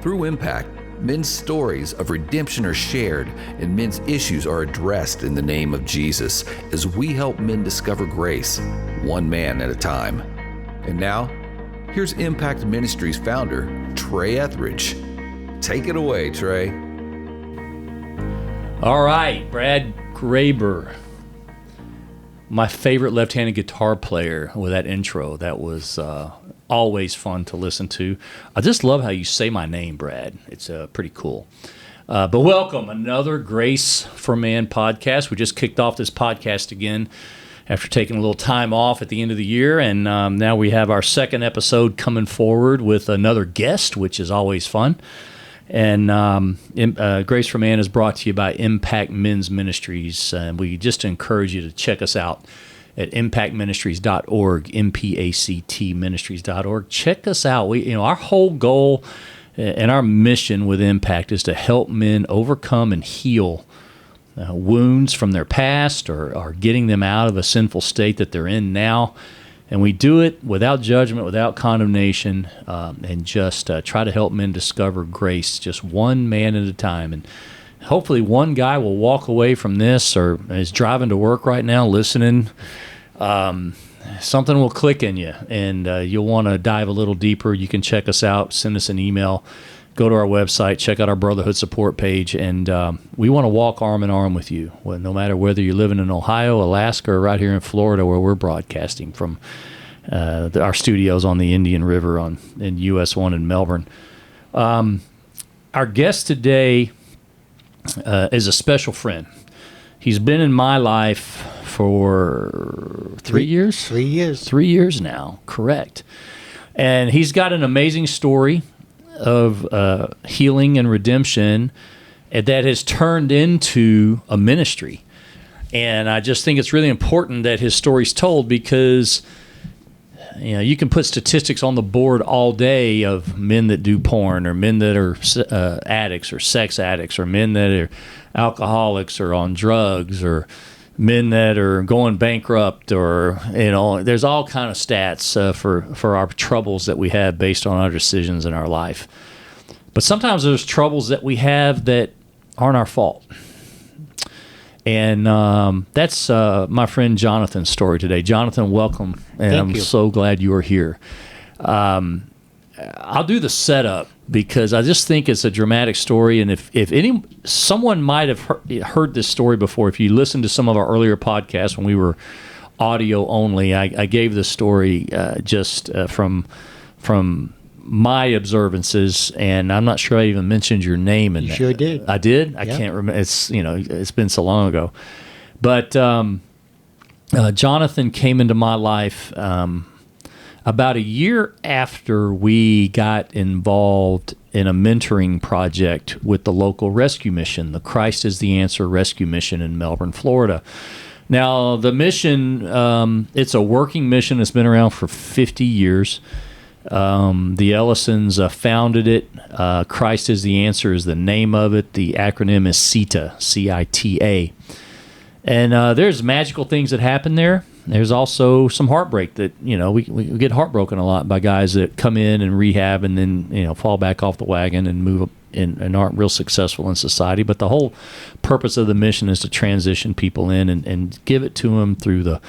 Through Impact, men's stories of redemption are shared and men's issues are addressed in the name of Jesus as we help men discover grace, one man at a time. And now, here's Impact Ministries founder, Trey Etheridge. Take it away, Trey. All right, Brad Graber, my favorite left-handed guitar player with that intro. That was always fun to listen to. I just love how you say my name, Brad. It's pretty cool. But welcome, another Grace for Man podcast. We just kicked off this podcast again after taking a little time off at the end of the year, and now we have our second episode coming forward with another guest, which is always fun. And Grace for Man is brought to you by Impact Men's Ministries, and we just encourage you to check us out at impactministries.org, impactministries.org. Check us out. Our whole goal and our mission with Impact is to help men overcome and heal wounds from their past or getting them out of a sinful state that they're in now. And we do it without judgment, without condemnation, and just try to help men discover grace, just one man at a time. And hopefully one guy will walk away from this or is driving to work right now listening. Something will click in you, and you'll want to dive a little deeper. You can check us out, send us an email, go to our website, check out our Brotherhood support page, and we want to walk arm in arm with you, no matter whether you're living in Ohio, Alaska, or right here in Florida where we're broadcasting from our studios on the Indian River in US 1 in Melbourne. Our guest today is a special friend. He's been in my life for 3 years? 3 years. 3 years now, correct. And he's got an amazing story of healing and redemption that has turned into a ministry. And I just think it's really important that his story's told because you can put statistics on the board all day of men that do porn or men that are addicts or sex addicts or men that are alcoholics or on drugs or men that are going bankrupt or, there's all kind of stats for our troubles that we have based on our decisions in our life. But sometimes there's troubles that we have that aren't our fault. And that's my friend Jonathan's story today. Jonathan, welcome, and Thank you. So glad you are here. I'll do the setup because I just think it's a dramatic story, and if someone might have heard this story before, if you listened to some of our earlier podcasts when we were audio only, I gave this story just from my observances, and I'm not sure I even mentioned your name. You sure did. I did? I Yep. can't remember. It's been so long ago. But Jonathan came into my life about a year after we got involved in a mentoring project with the local rescue mission, the Christ is the Answer Rescue Mission in Melbourne, Florida. Now, the mission, it's a working mission. It's been around for 50 years. The Ellisons founded it. Christ is the Answer is the name of it. The acronym is CITA, C-I-T-A. And there's magical things that happen there. There's also some heartbreak that, we get heartbroken a lot by guys that come in and rehab and then, fall back off the wagon and move up and aren't real successful in society. But the whole purpose of the mission is to transition people in and give it to them through the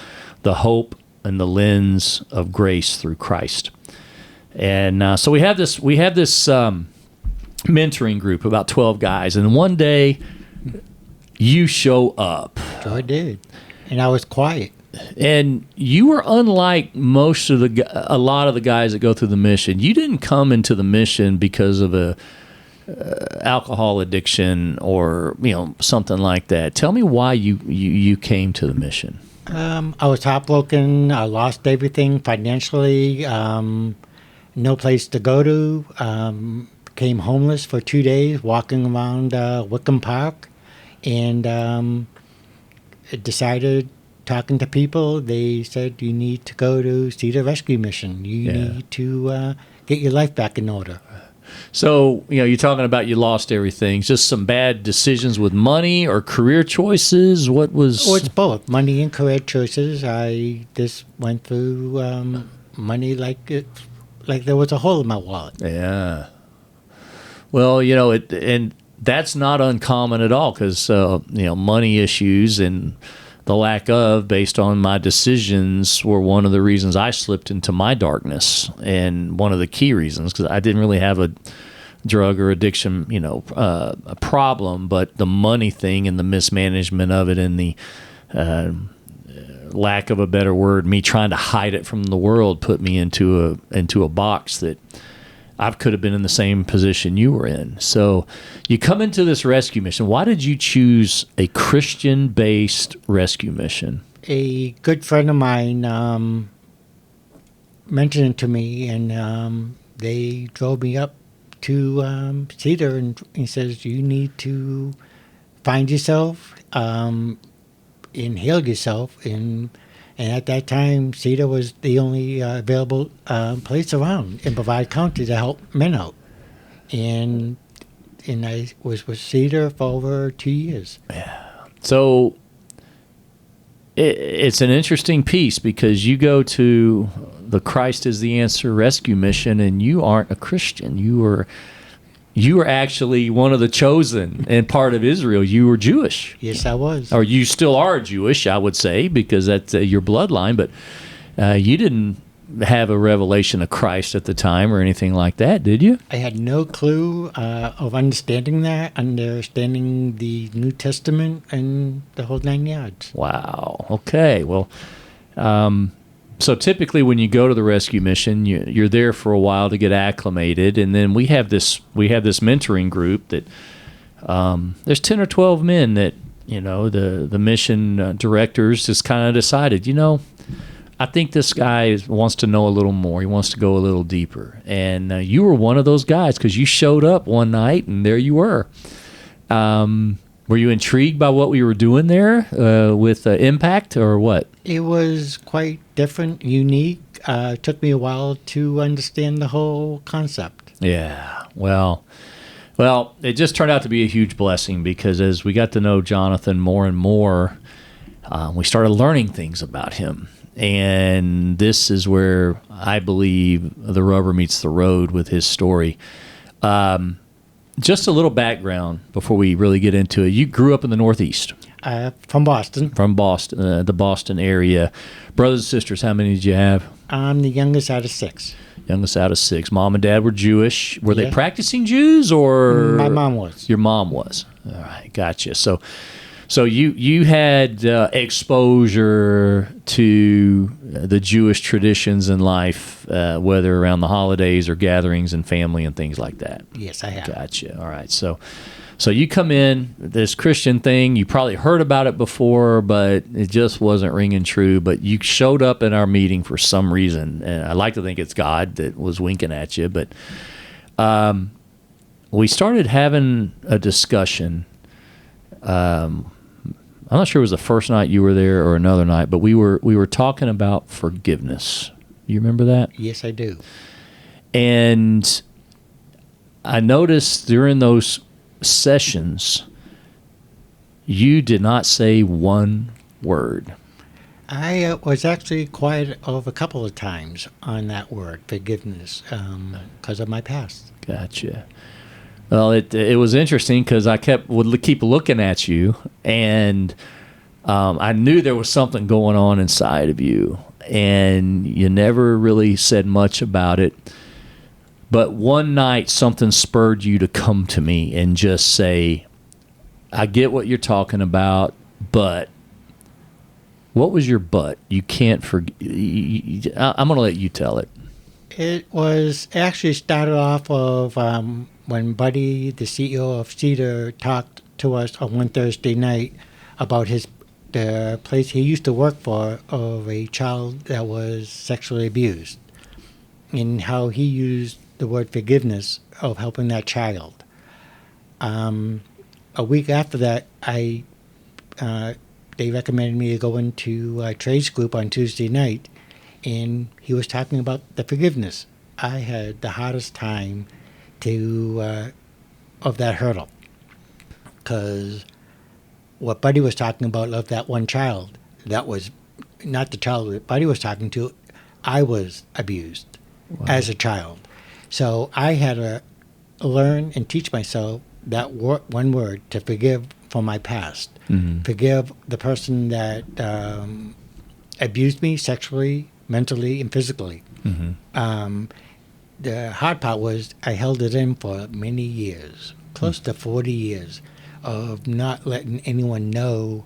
hope and the lens of grace through Christ. And so we have this mentoring group, about 12 guys, and one day you show up. So I did, and I was quiet. And you were unlike a lot of the guys that go through the mission. You didn't come into the mission because of a alcohol addiction or something like that. Tell me why you came to the mission. I was heartbroken. I lost everything financially. No place to go to. Became homeless for 2 days, walking around Wickham Park, and decided, talking to people, they said, you need to go to see the rescue mission. You need to get your life back in order. So, you're talking about you lost everything. Just some bad decisions with money or career choices? What was... Oh, it's both. Money and career choices. I just went through money like there was a hole in my wallet. Yeah. Well, and that's not uncommon at all because, money issues and the lack of, based on my decisions, were one of the reasons I slipped into my darkness, and one of the key reasons, because I didn't really have a drug or addiction, a problem, but the money thing and the mismanagement of it and the lack of a better word, me trying to hide it from the world, put me into a box that I could have been in the same position you were in. So you come into this rescue mission. Why did you choose a Christian-based rescue mission? A good friend of mine mentioned it to me, and they drove me up to Cedar, and he says, you need to find yourself, inhale yourself, and at that time, Cedar was the only available place around in Brevard County to help men out. And I was with Cedar for over 2 years. Yeah. So it's an interesting piece because you go to the Christ is the Answer rescue mission, and you aren't a Christian. You were actually one of the chosen and part of Israel. You were Jewish. Yes, I was. Or you still are Jewish, I would say, because that's your bloodline. But you didn't have a revelation of Christ at the time or anything like that, did you? I had no clue of understanding the New Testament and the whole 9 yards. Wow. Okay. Well, so typically when you go to the rescue mission, you're there for a while to get acclimated, and then we have this mentoring group that there's 10 or 12 men that the mission directors just kind of decided, I think this guy wants to know a little more. He wants to go a little deeper, and you were one of those guys because you showed up one night and there you were. Were you intrigued by what we were doing there with Impact, or what? It was quite different, unique. It took me a while to understand the whole concept. Yeah, well, it just turned out to be a huge blessing because as we got to know Jonathan more and more, we started learning things about him. And this is where I believe the rubber meets the road with his story. Just a little background before we really get into it. You grew up in the Northeast. From Boston. From Boston, the Boston area. Brothers and sisters, how many did you have? I'm the youngest out of 6. Youngest out of 6. Mom and dad were Jewish. Were they Yeah. practicing Jews, or? My mom was. Your mom was. All right, gotcha. So you had exposure to the Jewish traditions in life, whether around the holidays or gatherings and family and things like that. Yes, I have. Gotcha. All right. So you come in, this Christian thing, you probably heard about it before, but it just wasn't ringing true. But you showed up in our meeting for some reason, and I like to think it's God that was winking at you. But we started having a discussion. I'm not sure it was the first night you were there or another night, but we were talking about forgiveness. You remember that? Yes, I do. And I noticed during those sessions, you did not say one word. I was actually quiet of a couple of times on that word, forgiveness, because of my past. Gotcha. Well, it was interesting because I would keep looking at you, and I knew there was something going on inside of you, and you never really said much about it. But one night, something spurred you to come to me and just say, I get what you're talking about, but what was your but? You can't forget. I'm going to let you tell it. It was actually started off of when Buddy, the CEO of Cedar, talked to us on one Thursday night about the place he used to work for of a child that was sexually abused, and how he used the word forgiveness of helping that child. A week after that, they recommended me to go into a trades group on Tuesday night, and he was talking about the forgiveness. I had the hardest time of that hurdle, because what Buddy was talking about of that one child, that was not the child that Buddy was talking to. I was abused as a child, so I had learn and teach myself that one word, to forgive for my past. Forgive the person that abused me sexually, mentally, and physically. The hard part was I held it in for many years, close to 40 years, of not letting anyone know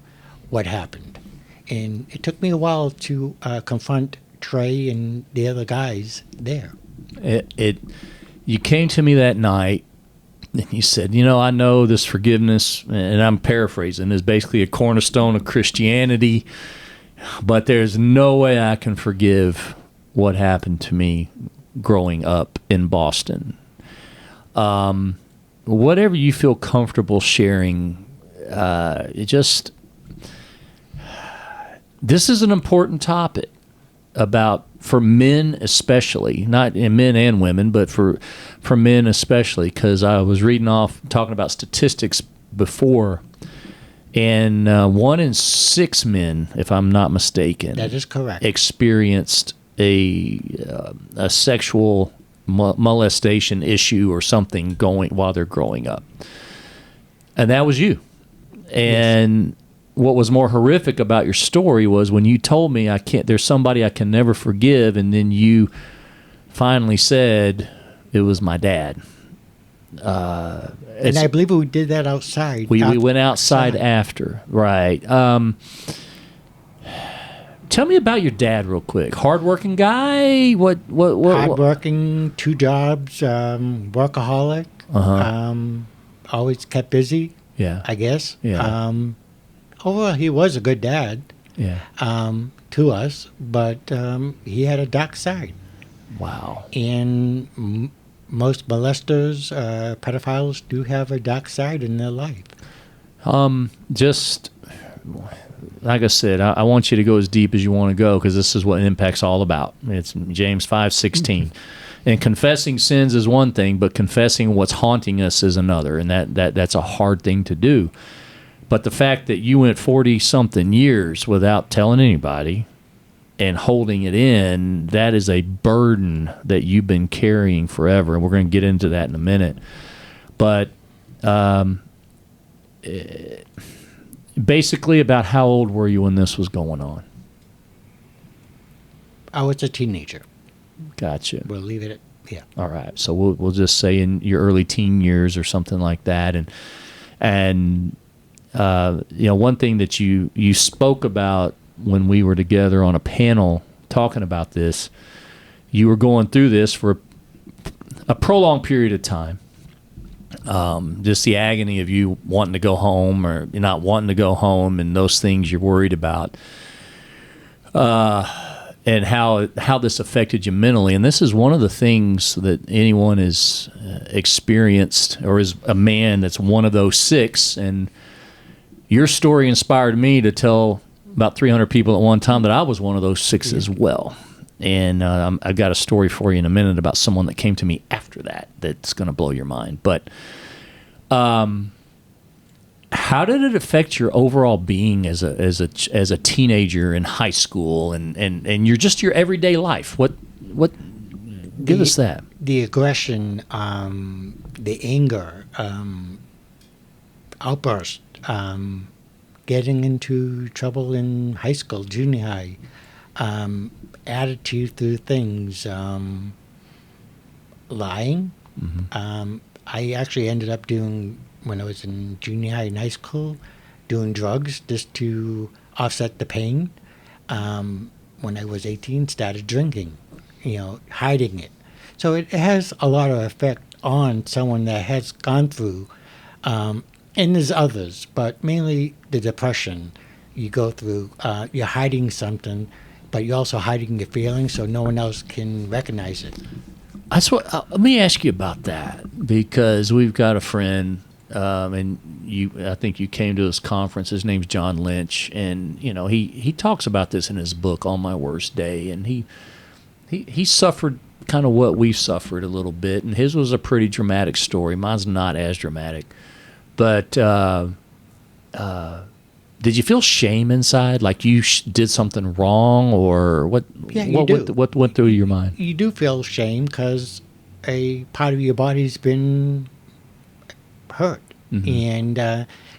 what happened. And it took me a while to confront Trey and the other guys there. You came to me that night and you said, I know this forgiveness, and I'm paraphrasing, is basically a cornerstone of Christianity, but there's no way I can forgive what happened to me growing up in Boston. Whatever you feel comfortable sharing, this is an important topic for men especially, not in men and women, but for men especially, because I was talking about statistics before, and 1 in 6 men, if I'm not mistaken, that is correct, experienced a sexual molestation issue or something while they're growing up, and that was you. And yes. What was more horrific about your story was when you told me there's somebody I can never forgive, and then you finally said it was my dad. And I believe we did that outside. We went outside after, right? Tell me about your dad real quick. Hardworking guy? What? Hardworking, 2 jobs, workaholic. Always kept busy. Yeah, I guess. Yeah. Overall, he was a good dad. Yeah. To us, but he had a dark side. Wow. And most molesters, pedophiles, do have a dark side in their life. Just like I said, I want you to go as deep as you want to go, because this is what Impact's all about. It's James 5:16. And confessing sins is one thing, but confessing what's haunting us is another, and that's a hard thing to do. But the fact that you went 40-something years without telling anybody and holding it in, that is a burden that you've been carrying forever, and we're going to get into that in a minute. But basically, about how old were you when this was going on? I was a teenager. Gotcha. We'll leave it at, yeah. All right. So we'll just say in your early teen years or something like that. And one thing that you spoke about when we were together on a panel talking about this, you were going through this for a prolonged period of time. Just the agony of you wanting to go home or not wanting to go home, and those things you're worried about. And how this affected you mentally. And this is one of the things that anyone has experienced, or is a man that's one of those 6. And your story inspired me to tell about 300 people at one time that I was one of those 6 as well. And I've got a story for you in a minute about someone that came to me after that's going to blow your mind. But how did it affect your overall being as a teenager in high school and your everyday life? What give us that. The aggression, the anger, outburst, getting into trouble in high school, junior high, attitude through things, lying. I actually ended up doing, when I was in junior high and high school, doing drugs just to offset the pain. When I was 18, started drinking, hiding it. So it has a lot of effect on someone that has gone through, and there's others, but mainly the depression you go through. You're hiding something, but you're also hiding your feelings so no one else can recognize it. That's what. Let me ask you about that, because we've got a friend, and I think you came to this conference. His name's John Lynch, and he talks about this in his book On My Worst Day, and he suffered kind of what we've suffered a little bit, and his was a pretty dramatic story. Mine's not as dramatic, but did you feel shame inside, like you did something wrong, or what? Yeah, you what went through your mind? You do feel shame because a part of your body's been hurt, and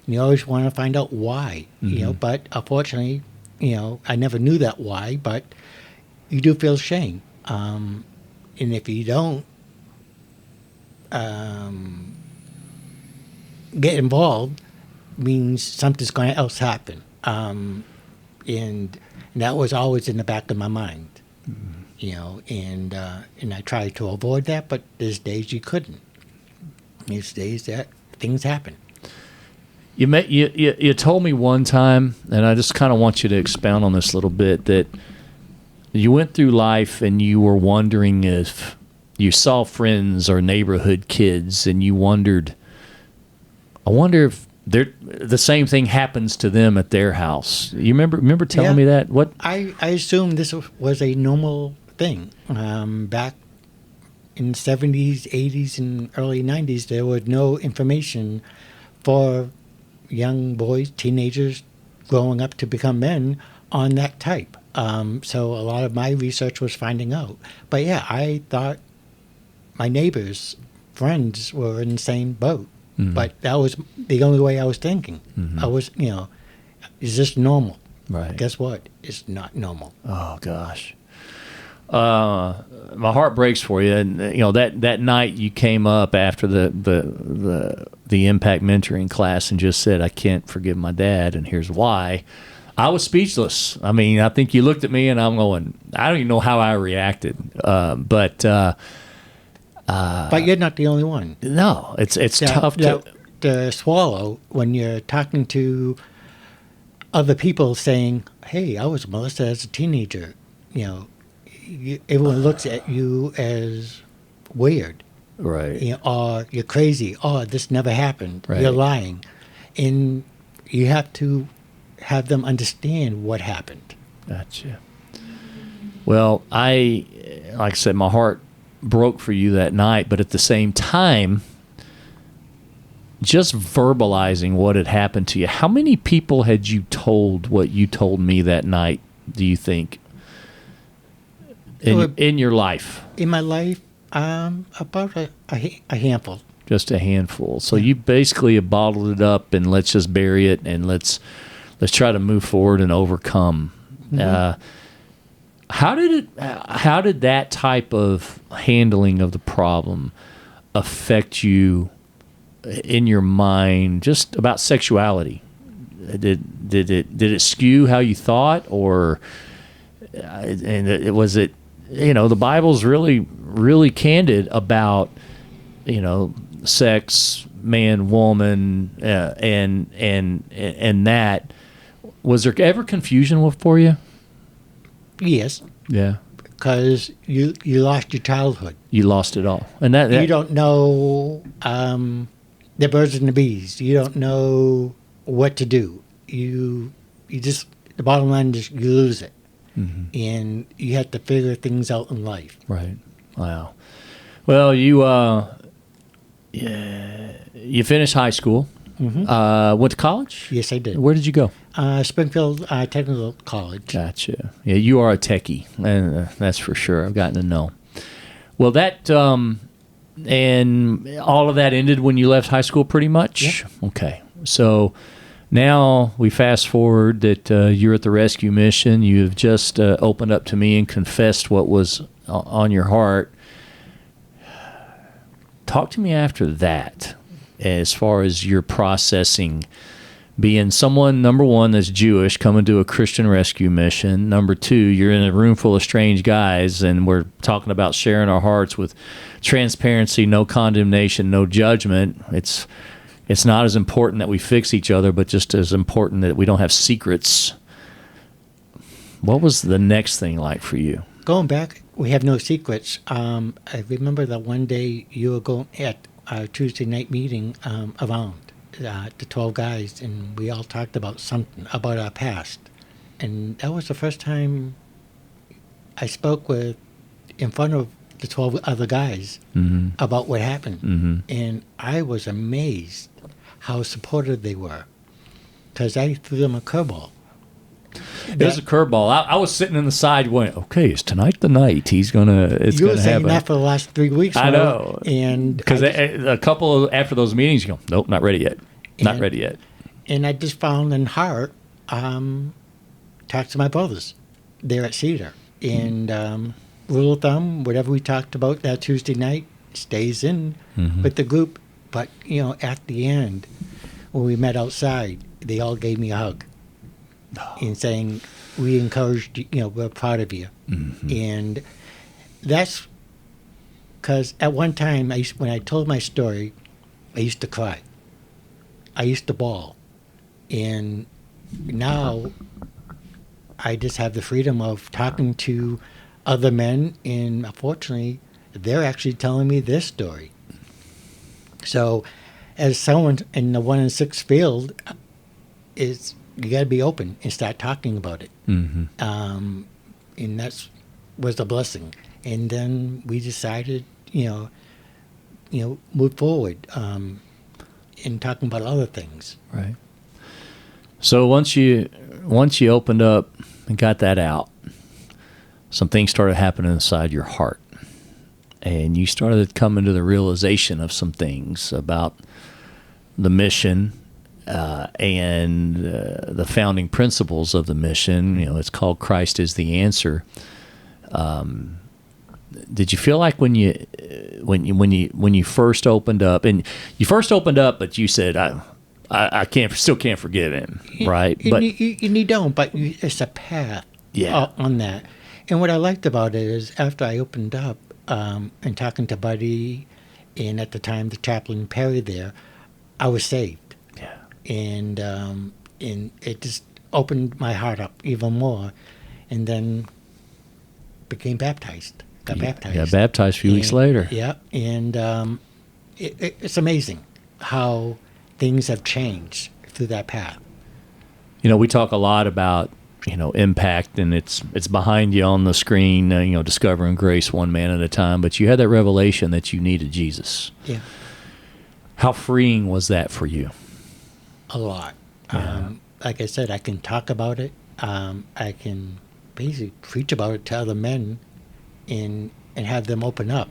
you always want to find out why. But unfortunately, I never knew that why. But you do feel shame, and if you don't get involved, means something's going to else happen. And that was always in the back of my mind, and I tried to avoid that, but there's days you couldn't. There's days that things happen. You told me one time, and I just kind of want you to expound on this a little bit, that you went through life and you were wondering if you saw friends or neighborhood kids, and you wondered, I wonder if the same thing happens to them at their house. You remember telling me that? What? I assumed this was a normal thing. Back in the 70s, 80s, and early 90s, there was no information for young boys, teenagers growing up to become men on that type. So a lot of my research was finding out. But yeah, I thought my neighbors, friends were in the same boat. But that was the only way I was thinking. I was, is this normal? Right. Guess what? It's not normal. Oh gosh. My heart breaks for you. And that night you came up after the impact mentoring class and just said, I can't forgive my dad, and here's why. I was speechless. I mean, I think you looked at me and I'm going, I don't even know how I reacted. But you're not the only one. No, it's tough to swallow when you're talking to other people saying, hey, I was molested as a teenager. Everyone looks at you as weird. Right. Or you're crazy. Oh, this never happened. Right. You're lying. And you have to have them understand what happened. Gotcha. Well, like I said, my heart broke for you that night, but at the same time, just verbalizing what had happened to you, how many people had you told what you told me that night, do you think, in your life? In my life, about a handful. Just a handful. So you basically have bottled it up, and let's just bury it, and let's try to move forward and overcome. How did that type of handling of the problem affect you in your mind, just about sexuality? Did it skew how you thought, or was it? The Bible's really candid about sex, man, woman, and that. Was there ever confusion for you? Yes. Yeah. Because you lost your childhood. You lost it all, and that you don't know the birds and the bees. You don't know what to do. You just, the bottom line is you lose it, and you have to figure things out in life. Right. Wow. Well, you finished high school. Went to college? Yes, I did. Where did you go? Springfield Technical College. Gotcha. Yeah, you are a techie, and that's for sure. I've gotten to know. Well, that and all of that ended when you left high school, pretty much. Yep. Okay. So now we fast forward that you're at the rescue mission. You've just opened up to me and confessed what was on your heart. Talk to me after that, as far as your processing, being someone, number one, that's Jewish, coming to a Christian rescue mission. Number two, you're in a room full of strange guys, and we're talking about sharing our hearts with transparency, no condemnation, no judgment. It's not as important that we fix each other, but just as important that we don't have secrets. What was the next thing like for you? Going back, we have no secrets. I remember that one day you were going at our Tuesday night meeting around the 12 guys, and we all talked about something, about our past. And that was the first time I spoke in front of the 12 other guys about what happened. And I was amazed how supportive they were, because I threw them a curveball. It was a curveball. I was sitting in the side going, okay, is tonight the night? It's You gonna were saying happen. that for the last 3 weeks. I know. And Because a couple after those meetings, you go, nope, not ready yet. Not ready yet. And I just found in heart, talk to my brothers there at Cedar. And rule of thumb, whatever we talked about that Tuesday night stays in with the group. But, at the end, when we met outside, they all gave me a hug and saying, we encouraged you, we're proud of you. And that's because at one time, when I told my story, I used to cry. I used to bawl. And now I just have the freedom of talking to other men, and unfortunately, they're actually telling me their story. So, as someone in the 1 in 6 field, you got to be open and start talking about it. And that was a blessing. And then we decided, move forward in talking about other things. Right. So once you opened up and got that out, some things started happening inside your heart. And you started coming to the realization of some things about the mission and the founding principles of the mission. It's called Christ is the Answer. Did you feel like when you first opened up, and you first opened up, but you said, I still can't forgive him, right? But you don't, but it's a path on that. And what I liked about it is after I opened up and talking to Buddy, and at the time the chaplain Perry there, I was saved. Yeah. And it just opened my heart up even more, and then became baptized. Got baptized. Got baptized a few weeks later. Yeah, and it's amazing how things have changed through that path. We talk a lot about impact, and it's behind you on the screen. Discovering grace one man at a time. But you had that revelation that you needed Jesus. Yeah. How freeing was that for you? A lot. Yeah. Like I said, I can talk about it. I can basically preach about it to other men, and have them open up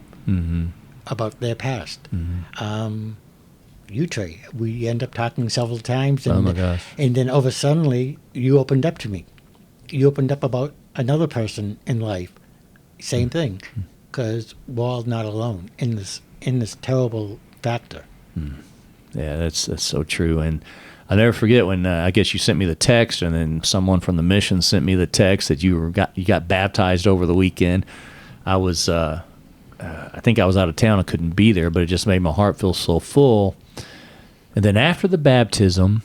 about their past. You, Trey, we end up talking several times. And, oh my gosh! And then suddenly, you opened up to me. You opened up about another person in life. Same thing, because we're all not alone in this terrible factor. Yeah, that's so true. And I'll never forget when I guess you sent me the text, and then someone from the mission sent me the text that you got baptized over the weekend. I was, I think I was out of town. I couldn't be there, but it just made my heart feel so full. And then after the baptism,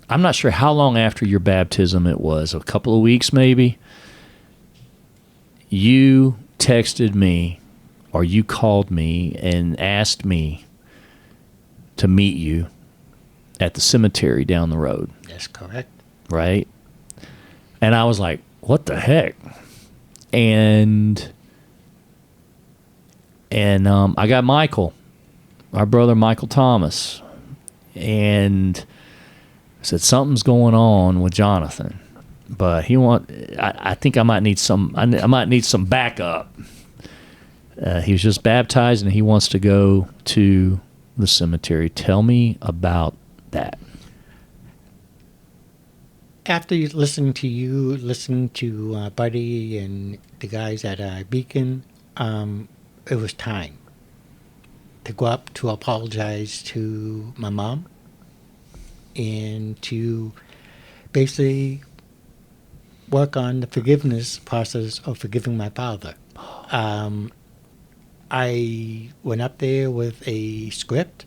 I'm not sure how long after your baptism it was, a couple of weeks maybe, you texted me or you called me and asked me to meet you at the cemetery down the road. That's correct. Right? And I was like, what the heck? And I got Michael, our brother Michael Thomas, and I said something's going on with Jonathan, but I think I might need some. I might need some backup. He was just baptized, and he wants to go to the cemetery. Tell me about that. After listening to Buddy and the guys at Beacon, it was time to go up to apologize to my mom and to basically work on the forgiveness process of forgiving my father. I went up there with a script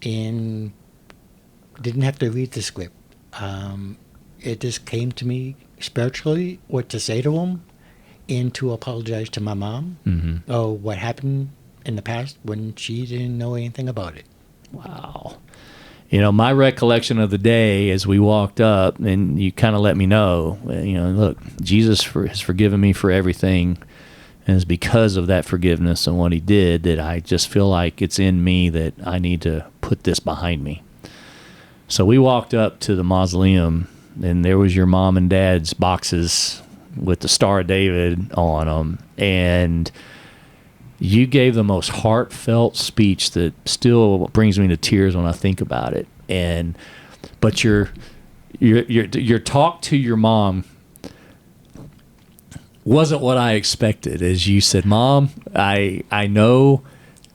and didn't have to read the script. It just came to me spiritually what to say to him and to apologize to my mom or what happened in the past when she didn't know anything about it. Wow. My recollection of the day as we walked up, and you kind of let me know, look, Jesus has forgiven me for everything, and it's because of that forgiveness and what he did that I just feel like it's in me that I need to put this behind me. So we walked up to the mausoleum and there was your mom and dad's boxes with the Star of David on them, and you gave the most heartfelt speech that still brings me to tears when I think about it. But your talk to your mom wasn't what I expected. As you said, Mom, I know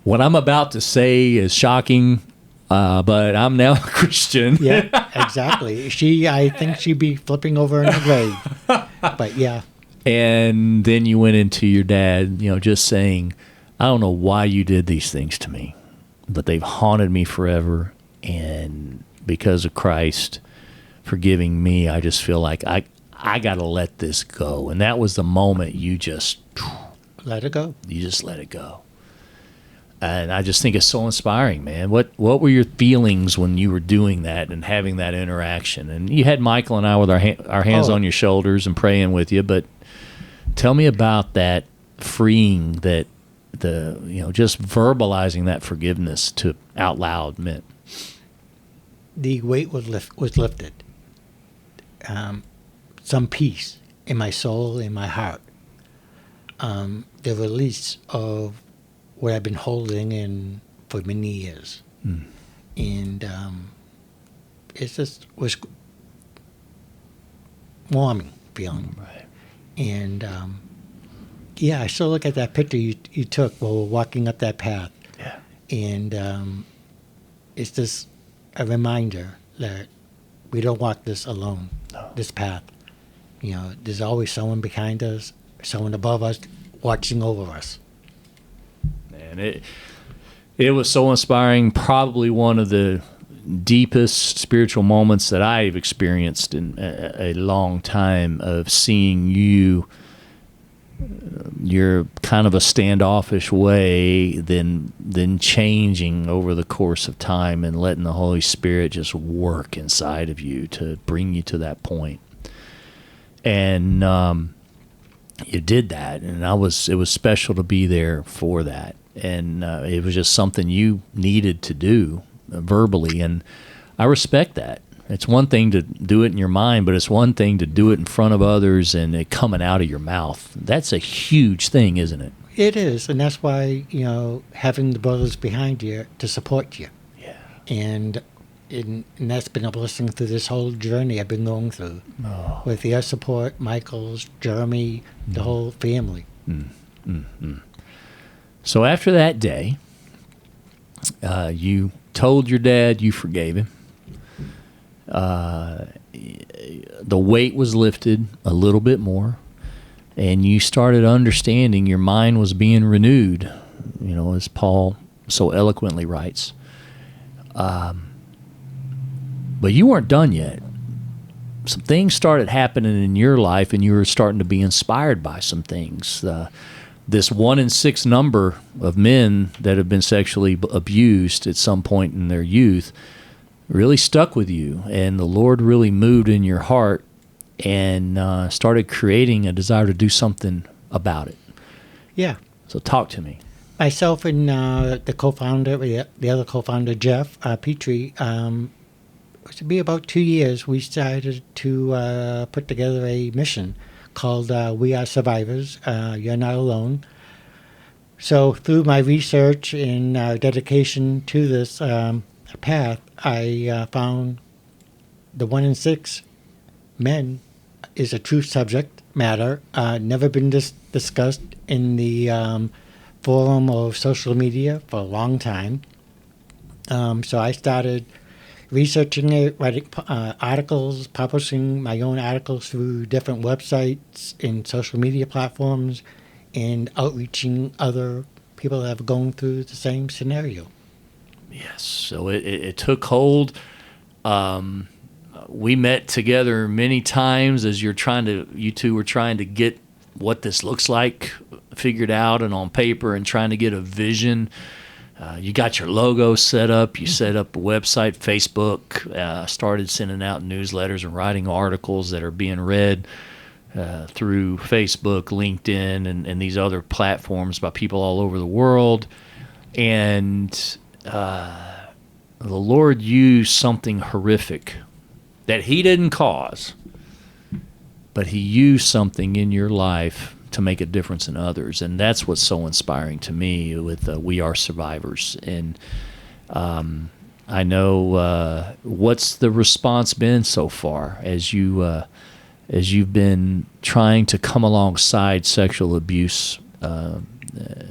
what I'm about to say is shocking, but I'm now a Christian. Yeah, exactly. I think she'd be flipping over in the grave. But yeah. And then you went into your dad, just saying, I don't know why you did these things to me, but they've haunted me forever. And because of Christ forgiving me, I just feel like I got to let this go. And that was the moment you just let it go. You just let it go. And I just think it's so inspiring, man. What were your feelings when you were doing that and having that interaction? And you had Michael and I with our hands on your shoulders and praying with you, but tell me about that freeing that just verbalizing that forgiveness to out loud meant. The weight was lifted. Some peace in my soul, in my heart. The release of what I've been holding in for many years. And it just was warming feeling. Right. And I still look at that picture you took while we're walking up that path. Yeah. And it's just a reminder that we don't walk this alone, this path. There's always someone behind us, someone above us, watching over us. Man, it was so inspiring. Probably one of the deepest spiritual moments that I've experienced in a long time, of seeing you. You're kind of a standoffish way, then changing over the course of time and letting the Holy Spirit just work inside of you to bring you to that point. And you did that, and it was special to be there for that. And it was just something you needed to do verbally, and I respect that. It's one thing to do it in your mind, but it's one thing to do it in front of others and it coming out of your mouth. That's a huge thing, isn't it? It is, and that's why, having the brothers behind you to support you. Yeah. And that's been a blessing through this whole journey I've been going through. Oh. With your support, Michael's, Jeremy, the whole family. So after that day, you told your dad you forgave him. The weight was lifted a little bit more, and you started understanding your mind was being renewed, as Paul so eloquently writes. But you weren't done yet. Some things started happening in your life, and you were starting to be inspired by some things. This 1 in 6 number of men that have been sexually abused at some point in their youth really stuck with you, and the Lord really moved in your heart and started creating a desire to do something about it. Yeah. So talk to me. Myself and the co-founder, the other co-founder, Jeff Petrie, it should be about 2 years, we decided to put together a mission called We Are Survivors, You're Not Alone. So through my research and dedication to this path, I found the 1 in 6 men is a true subject matter, never been discussed in the forum of social media for a long time. So I started researching it, writing articles, publishing my own articles through different websites and social media platforms, and outreaching other people that have gone through the same scenario. Yes, so it took hold. We met together many times as you two were trying to get what this looks like figured out and on paper, and trying to get a vision. You got your logo set up. You set up a website, Facebook, started sending out newsletters and writing articles that are being read through Facebook, LinkedIn, and these other platforms by people all over the world. And the Lord used something horrific that he didn't cause, but he used something in your life to make a difference in others. And that's what's so inspiring to me with We Are Survivors. And I know what's the response been so far as you've been trying to come alongside sexual abuse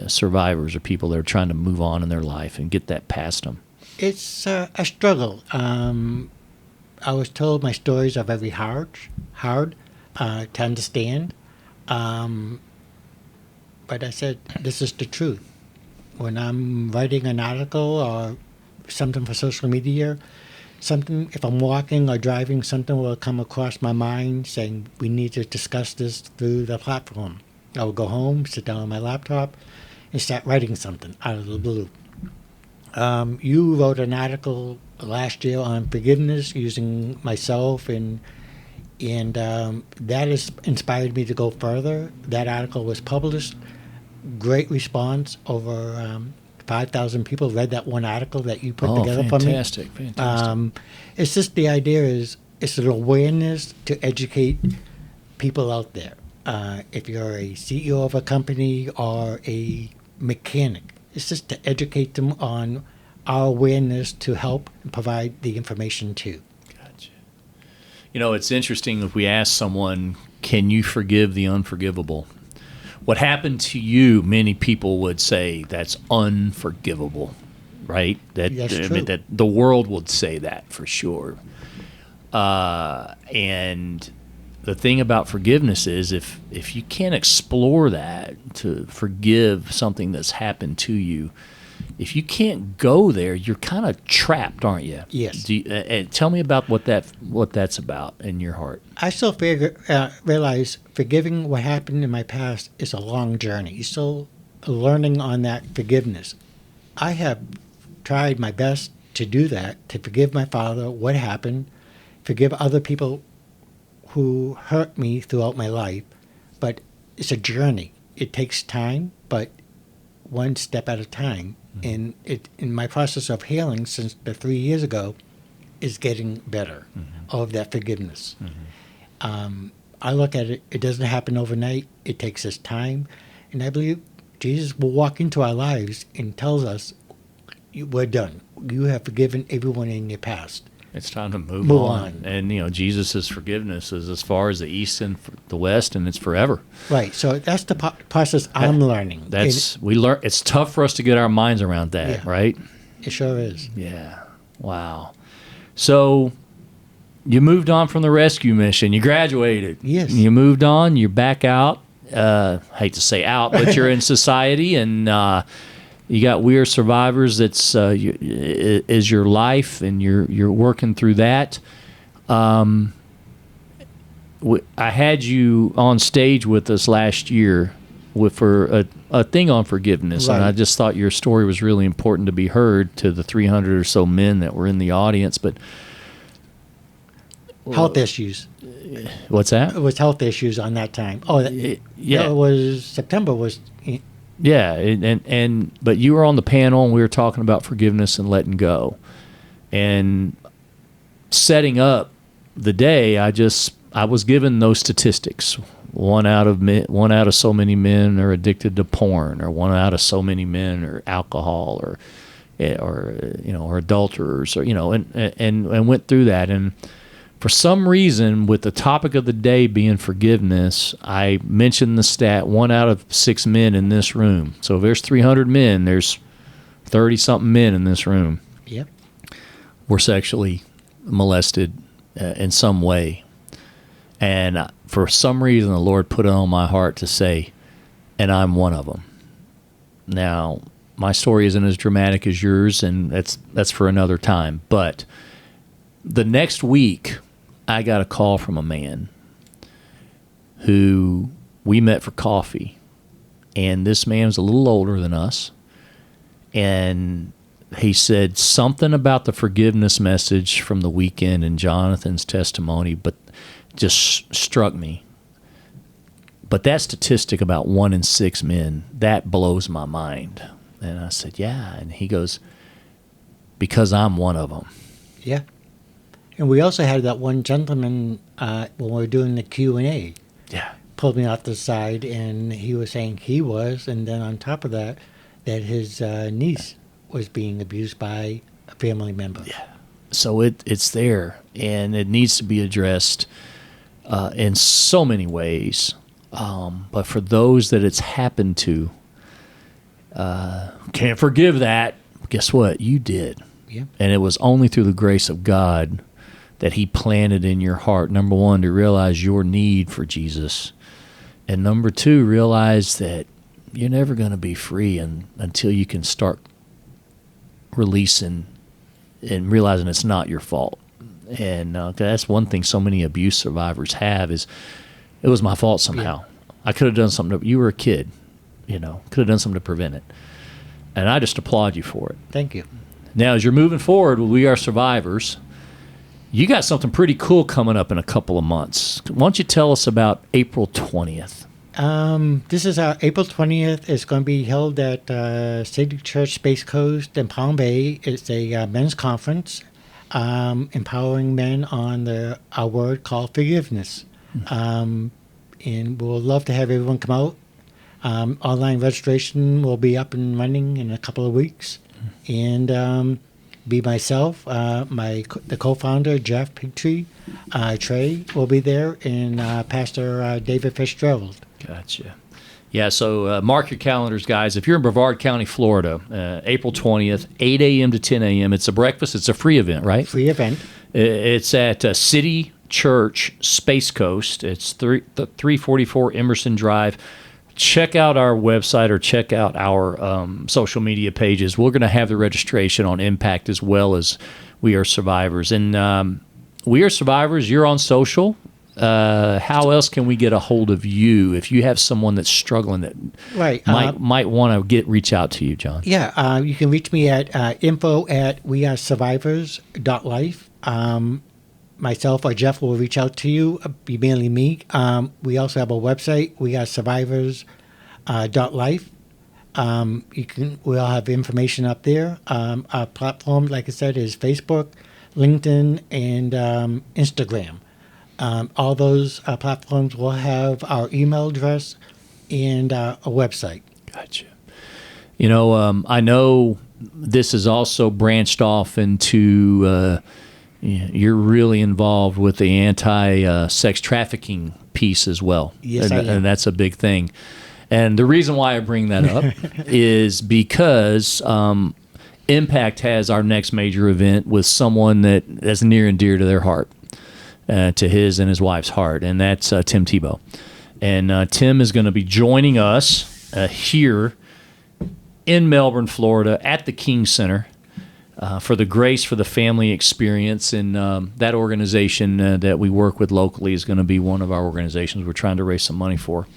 survivors or people that are trying to move on in their life and get that past them? It's a struggle. I was told my stories are very hard to understand. But I said, this is the truth. When I'm writing an article or something for social media, if I'm walking or driving, something will come across my mind saying, we need to discuss this through the platform. I will go home, sit down on my laptop, and start writing something out of the blue. You wrote an article last year on forgiveness using myself, and that has inspired me to go further. That article was published. Great response. Over 5,000 people read that one article that you put together for me. Fantastic. It's just the idea is it's an awareness to educate people out there. If you're a CEO of a company or a mechanic, it's just to educate them on our awareness to help and provide the information too. Gotcha. It's interesting if we ask someone, can you forgive the unforgivable? What happened to you, many people would say that's unforgivable, right? That's true. That the world would say that for sure. And the thing about forgiveness is if you can't explore that, to forgive something that's happened to you, if you can't go there, you're kind of trapped, aren't you? Yes. Tell me about what that's about in your heart. I still realize forgiving what happened in my past is a long journey. Still learning on that forgiveness. I have tried my best to do that, to forgive my father, what happened, forgive other people who hurt me throughout my life, but it's a journey. It takes time, but one step at a time. And in my process of healing since the 3 years ago is getting better of that forgiveness. I look at it, it doesn't happen overnight. It takes us time. And I believe Jesus will walk into our lives and tells us, we're done. You have forgiven everyone in your past. It's time to move on. And, Jesus' forgiveness is as far as the east and the west, and it's forever. Right. So that's the process I'm learning. It's tough for us to get our minds around that, right? It sure is. Yeah. Wow. So you moved on from the rescue mission. You graduated. Yes. You moved on. You're back out. Hate to say out, but you're in society, and you got We Are Survivors. That's is your life, and you're working through that. I had you on stage with us last year for a thing on forgiveness, right. And I just thought your story was really important to be heard to the 300 or so men that were in the audience. But health issues. What's that? It was health issues on that time. Oh, yeah. It was September was. Yeah, but you were on the panel, and we were talking about forgiveness and letting go, and setting up the day. I was given those statistics. One out of so many men are addicted to porn, or one out of so many men are alcohol, or adulterers, or and went through that. And for some reason, with the topic of the day being forgiveness, I mentioned the stat 1 out of 6 men in this room. So if there's 300 men, there's 30-something men in this room. Yep. Were sexually molested in some way. And for some reason, the Lord put it on my heart to say, and I'm one of them. Now, my story isn't as dramatic as yours, and that's for another time. But the next week, I got a call from a man who we met for coffee, and this man was a little older than us, and he said something about the forgiveness message from the weekend and Jonathan's testimony, but just struck me. But that statistic about 1 in 6 men, that blows my mind. And I said, yeah. And he goes, because I'm one of them. Yeah. And we also had that one gentleman when we were doing the Q&A. Yeah. Pulled me off the side, and he was saying he was, and then on top of that, that his niece was being abused by a family member. Yeah. So it's there, and it needs to be addressed in so many ways. But for those that it's happened to, can't forgive that. Guess what? You did. Yeah. And it was only through the grace of God that he planted in your heart, number one, to realize your need for Jesus. And number two, realize that you're never going to be free until you can start releasing and realizing it's not your fault. And that's one thing so many abuse survivors have is, it was my fault somehow. Yeah. I could have done something. You were a kid, could have done something to prevent it. And I just applaud you for it. Thank you. Now, as you're moving forward with We Are Survivors, you got something pretty cool coming up in a couple of months. Why don't you tell us about April 20th? This is our April 20th. It's going to be held at City Church Space Coast in Palm Bay. It's a men's conference, empowering men on our word called forgiveness. And we'll love to have everyone come out. Online registration will be up and running in a couple of weeks. And be myself, the co-founder, Jeff Pigtree, Trey will be there, and Pastor David Fitzgerald. Gotcha. Yeah, so mark your calendars, guys. If you're in Brevard County, Florida, April 20th, 8 a.m. to 10 a.m. It's a breakfast. It's a free event, right? Free event. It's at City Church Space Coast. It's 344 Emerson Drive. Check out our website or check out our social media pages. We're going to have the registration on Impact as well as We Are Survivors. And We Are Survivors, you're on social. How else can we get a hold of you if you have someone that's struggling that might want to reach out to you, John? Yeah, you can reach me at info@wearesurvivors.life. Myself or Jeff will reach out to you, be mainly me. We also have a website, wearesurvivors.life. We'll have information up there. Our platform, like I said, is Facebook, LinkedIn, and Instagram. All those platforms will have our email address and a website. Gotcha. I know this is also branched off into... you're really involved with the anti-sex trafficking piece as well. Yes, I am. And that's a big thing. And the reason why I bring that up is because Impact has our next major event with someone that's near and dear to their heart, to his and his wife's heart, and that's Tim Tebow. And Tim is going to be joining us here in Melbourne, Florida, at the King Center. For the Grace for the Family experience, and that organization that we work with locally is going to be one of our organizations we're trying to raise some money for.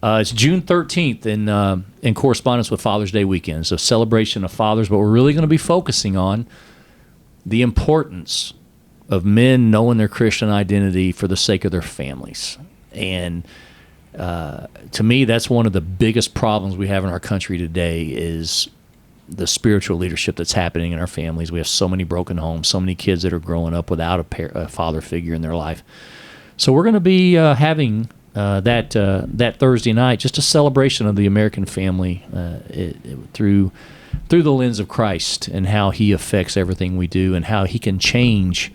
It's June 13th in correspondence with Father's Day weekend. It's a celebration of fathers, but we're really going to be focusing on the importance of men knowing their Christian identity for the sake of their families. And to me, that's one of the biggest problems we have in our country today is the spiritual leadership that's happening in our families. We have so many broken homes, so many kids that are growing up without a father figure in their life. So we're going to be having that Thursday night, just a celebration of the American family through the lens of Christ and how he affects everything we do and how he can change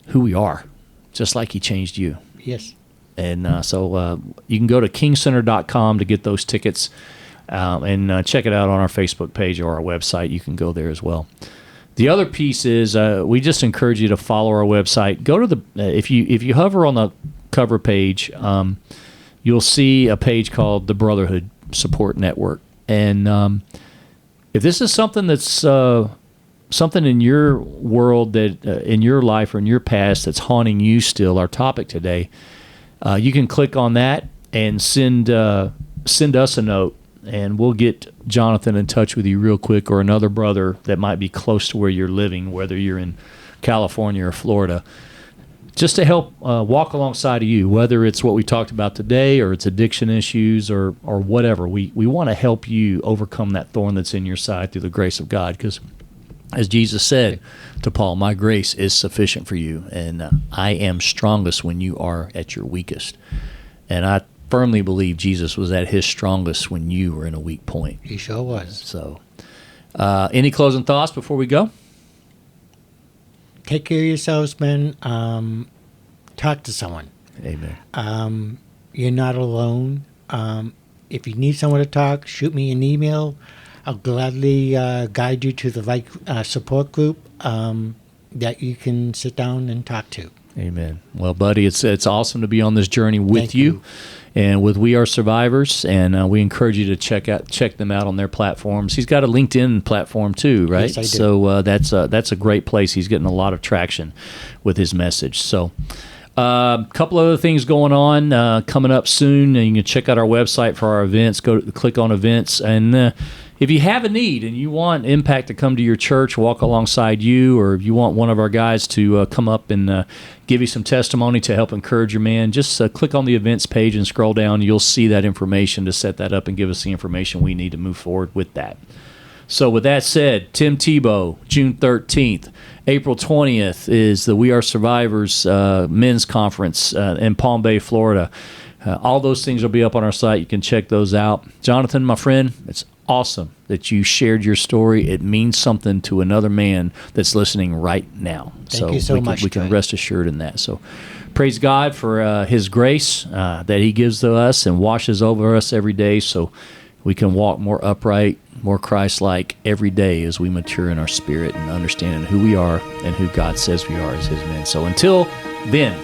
who we are, just like he changed you. Yes. And so you can go to kingcenter.com to get those tickets. And check it out on our Facebook page or our website. You can go there as well. The other piece is we just encourage you to follow our website. Go to if you hover on the cover page, you'll see a page called the Brotherhood Support Network. And if this is something that's something in your world that in your life or in your past that's haunting you still, our topic today, you can click on that and send us a note. And we'll get Jonathan in touch with you real quick, or another brother that might be close to where you're living, whether you're in California or Florida, just to help walk alongside of you, whether it's what we talked about today or it's addiction issues or whatever. We want to help you overcome that thorn that's in your side through the grace of God, because As Jesus said to Paul, my grace is sufficient for you, and I am strongest when you are at your weakest. And I firmly believe Jesus was at his strongest when you were in a weak point. He sure was. So, any closing thoughts before we go? Take care of yourselves, men. Talk to someone. Amen. You're not alone. If you need someone to talk, shoot me an email. I'll gladly guide you to the right support group that you can sit down and talk to. Amen. Well, buddy, it's awesome to be on this journey with Thank you. And with We Are Survivors, and we encourage you to check them out on their platforms. He's got a LinkedIn platform too, right? Yes, I do. So that's a great place. He's getting a lot of traction with his message. So a couple other things going on coming up soon. And you can check out our website for our events. Click on events, and if you have a need and you want Impact to come to your church, walk alongside you, or if you want one of our guys to come up and give you some testimony to help encourage your man, just click on the events page and scroll down. You'll see that information to set that up and give us the information we need to move forward with that. So with that said, Tim Tebow, June 13th. April 20th is the We Are Survivors men's conference in Palm Bay, Florida. All those things will be up on our site. You can check those out. Jonathan, my friend, it's awesome that you shared your story. It means something to another man that's listening right now. Thank you so much. We can rest assured in that. So praise God for his grace that he gives to us and washes over us every day, so we can walk more upright, more Christ-like every day as we mature in our spirit and understanding who we are and who God says we are as his men. So until then,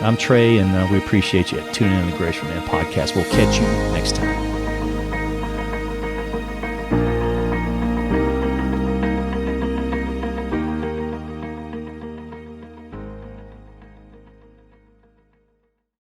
I'm Trey, and we appreciate you tuning in to the Grace for Man podcast. We'll catch you next time.